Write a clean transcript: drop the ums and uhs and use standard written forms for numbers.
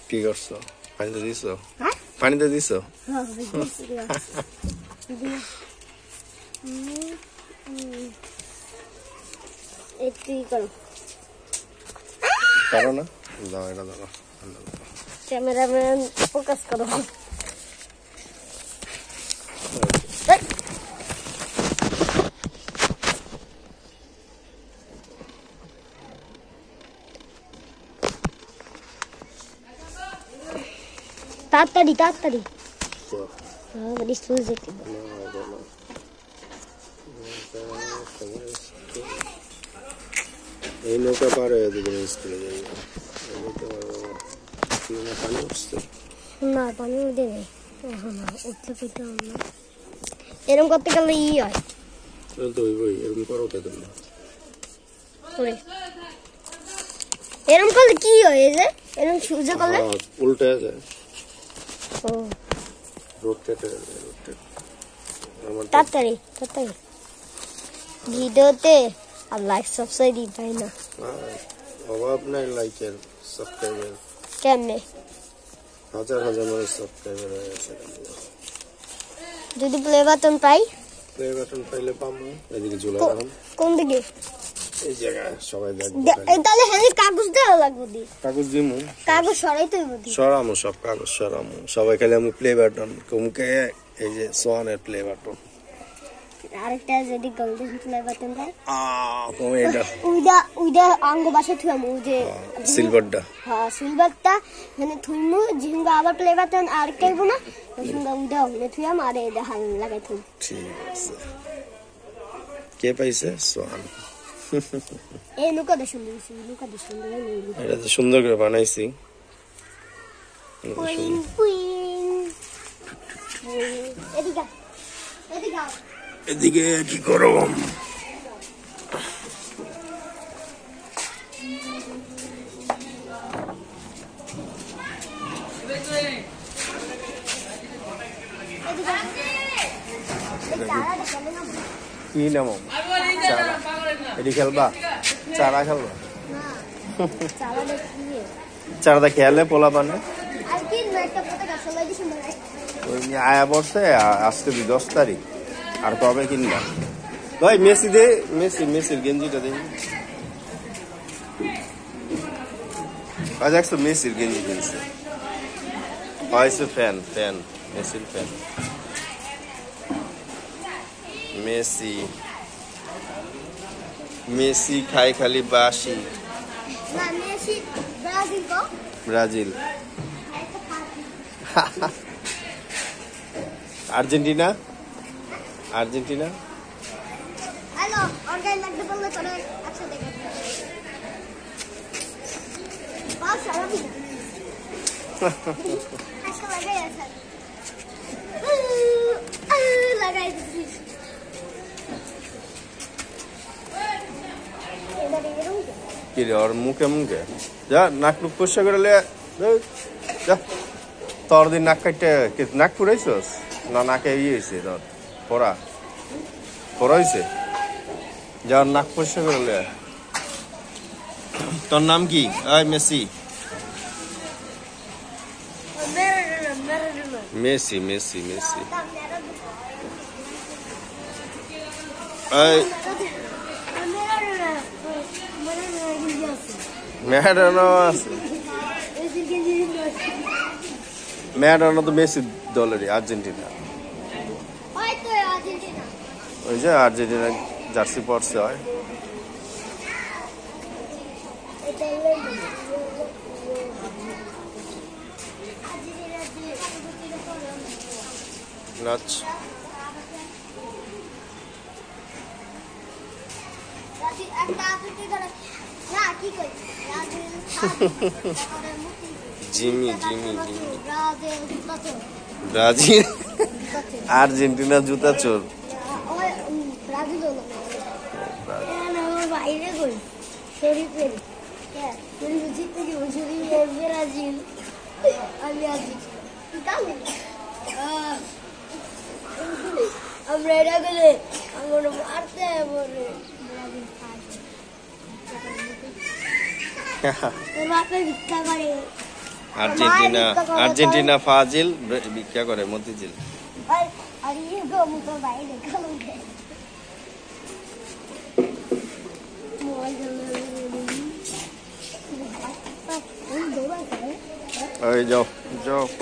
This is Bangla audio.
কি করছো? পানিতে দিছো? পানিতে দিছো? করো না, দাও এটা দাও। ক্যামেরাম্যান ফোকাস করো। তাড়াতাড়ি তাড়াতাড়ি। বড়ি স্লো যেতে। এই নৌকা পার হয়ে দিকে স্কুলে যাই। পানি উঠছে না, পানি উঠে নেই উঠতে পেতাম না। এরকম করতে গেলে হয় তো ওই এরকম করো তো তুমি। এরকম করলে কি হয়? এই যে এরকম সুজে করলে উল্টে যায়। ও রোটেট তাড়াতাড়ি তাড়াতাড়ি। ভিডিওতে আর লাইক সাবস্ক্রাইব দিই পাই না। অভাব নাই লাইকের, সাবস্ক্রাইবের। কেমনে? হাজার হাজার মানুষ সাবস্ক্রাইবার হয়ে গেছে। যদি প্লে বাটন পাই? প্লে বাটন পাইলে পাবো। এদিকে চলে আসলাম। কোন দিকে? এই জায়গায় সবাই দেখবে। তাহলে হ্যাঁ কাগজ দেওয়া লাগবে দি। কাগজ দিমু। কাগজ সরাইতে হইব দি। সরামু সব কাগজ সরামু। সবাই খালি আমি প্লে বাটন কমকে এই যে সোয়ানের প্লে বাটন। আরেকটা যদি গোল্ডেন প্লে বাটন দেয় তুমি এটা উইডা আঙ্গ বাসা থুয়ামু যে সিলভারটা। হ্যাঁ সিলভারটা মানে থুইমু জিঙ্গা আবার প্লে বাটন আরেকটা হইব না জিঙ্গা উইডা হলে থুয়াম আর এই দেখান লাগাই থুম। ঠিক আছে। কে পাইছে? সোয়ান। এই নৌকাটা সুন্দর, নৌকাটা সুন্দর। এটা তো সুন্দর করে বানাইছি। কুইন কুইন এদিকে এদিকে এদিকে কি করো? কি নাম? এটি খেলবা? চারা খেলবা? চারাটা খেলে পোলা পানে আয়া পড়ছে আজকে 10 তারিখ। আর কবে কিনবা? ভাই মেসি দে, মেসির গেঞ্জিটা দে। আজ একশো মেসির গেঞ্জি কিনছে। হয়েছে ফ্যান মেসির ফ্যান। মেসি খাই খালি বাসি। ব্রাজিল। আর্জেন্টিনা। কি রে ওর মুখে যা নাক টুক পরিষ্কার করে যা। তোর দিন নাক কাটতে নাক পুরাইছস না? নাকে হয়েছে তোর পড়া হয়েছে? যা নাক পরিষ্কার করে। তোর নাম কি? মেসি। ম্যারাডোনা তো মেসি দলেরই, আর্জেন্টিনা। ওই যে আর্জেন্টিনা জার্সি পরছে হয়। নাচ জিমি ব্রাজিল আর্জেন্টিনা জুতা চোর। আমরা এটা গেলে আমরা মারতে বলে বাপে ভিক্ষা করে আর্জেন্টিনা ফাজিল ভিক্ষা করে মতিঝিল। আর ইয়ে গো মুতো বাইরে গো ওই যাও যাও।